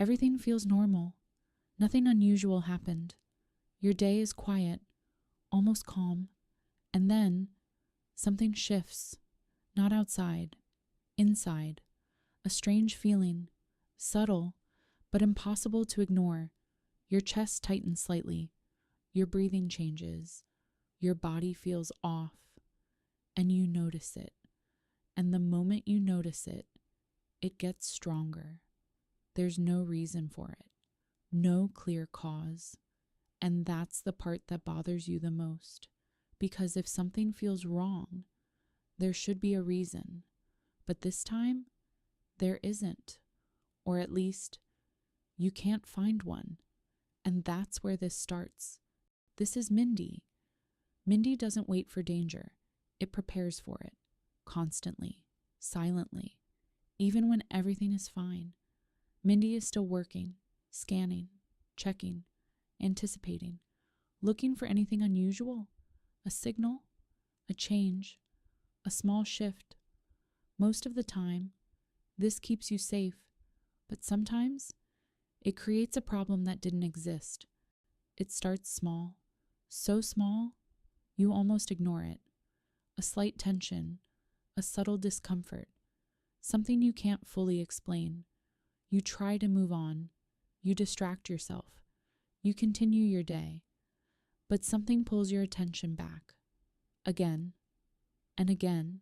Everything feels normal. Nothing unusual happened. Your day is quiet, almost calm, and then something shifts, not outside, inside. A strange feeling, subtle, but impossible to ignore. Your chest tightens slightly. Your breathing changes. Your body feels off. And you notice it. And the moment you notice it, it gets stronger. There's no reason for it. No clear cause. And that's the part that bothers you the most. Because if something feels wrong, there should be a reason. But this time, there isn't. Or at least, you can't find one. And that's where this starts. This is Mindy. Mindy doesn't wait for danger. It prepares for it. Constantly. Silently. Even when everything is fine. Mindy is still working. Scanning. Checking. Anticipating. Looking for anything unusual. A signal. A change. A small shift. Most of the time, this keeps you safe. But sometimes, it creates a problem that didn't exist. It starts small. So small, you almost ignore it. A slight tension. A subtle discomfort. Something you can't fully explain. You try to move on. You distract yourself. You continue your day. But something pulls your attention back. Again. And again.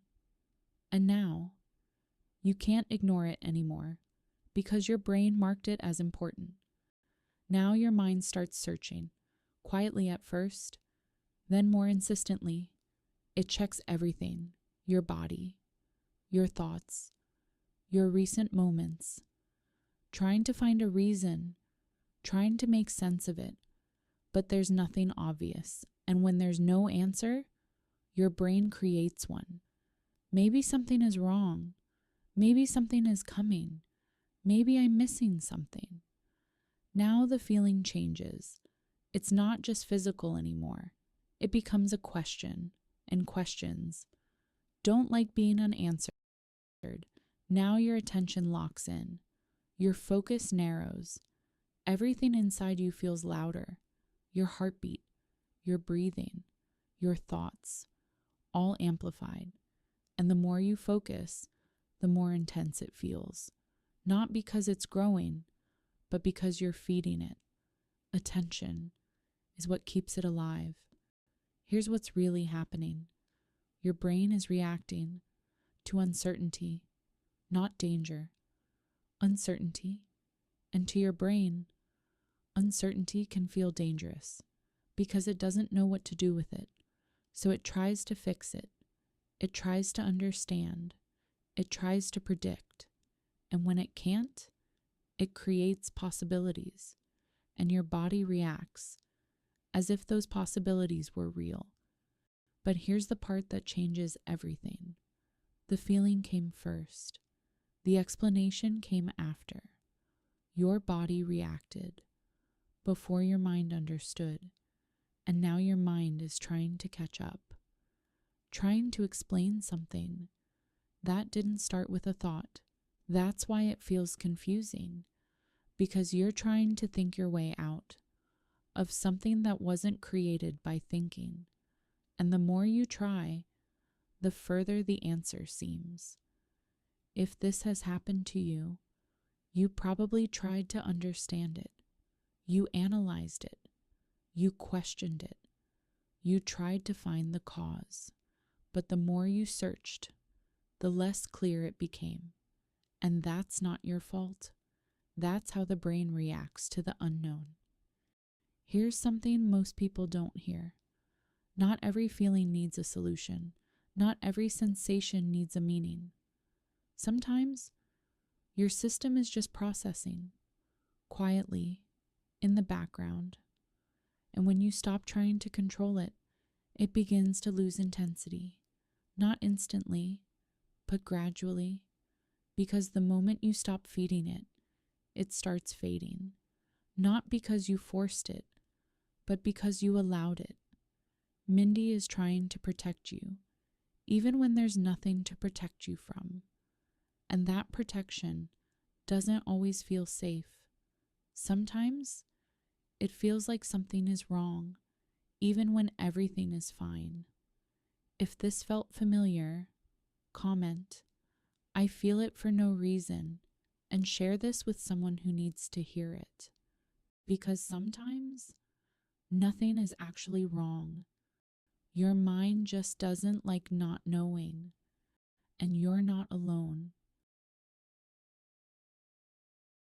And now, you can't ignore it anymore because your brain marked it as important. Now your mind starts searching, quietly at first, then more insistently. It checks everything, your body, your thoughts, your recent moments, trying to find a reason, trying to make sense of it. But there's nothing obvious, and when there's no answer, your brain creates one. Maybe something is wrong. Maybe something is coming. Maybe I'm missing something. Now the feeling changes. It's not just physical anymore. It becomes a question, and questions don't like being unanswered. Now your attention locks in. Your focus narrows. Everything inside you feels louder. Your heartbeat, your breathing, your thoughts, all amplified. And the more you focus, the more intense it feels. Not because it's growing, but because you're feeding it. Attention is what keeps it alive. Here's what's really happening. Your brain is reacting to uncertainty, not danger. Uncertainty. And to your brain, uncertainty can feel dangerous because it doesn't know what to do with it. So it tries to fix it. It tries to understand. It tries to predict. And when it can't, it creates possibilities. And your body reacts as if those possibilities were real. But here's the part that changes everything. The feeling came first. The explanation came after. Your body reacted before your mind understood. And now your mind is trying to catch up. Trying to explain something. That didn't start with a thought. That's why it feels confusing. Because you're trying to think your way out of something that wasn't created by thinking. And the more you try, the further the answer seems. If this has happened to you, you probably tried to understand it. You analyzed it. You questioned it. You tried to find the cause. But the more you searched, the less clear it became. And that's not your fault. That's how the brain reacts to the unknown. Here's something most people don't hear. Not every feeling needs a solution. Not every sensation needs a meaning. Sometimes, your system is just processing, quietly, in the background. And when you stop trying to control it, it begins to lose intensity. Not instantly, but gradually, because the moment you stop feeding it, it starts fading. Not because you forced it, but because you allowed it. Mindy is trying to protect you, even when there's nothing to protect you from. And that protection doesn't always feel safe. Sometimes it feels like something is wrong, even when everything is fine. If this felt familiar, comment, "I feel it for no reason," and share this with someone who needs to hear it. Because sometimes nothing is actually wrong. Your mind just doesn't like not knowing, and you're not alone.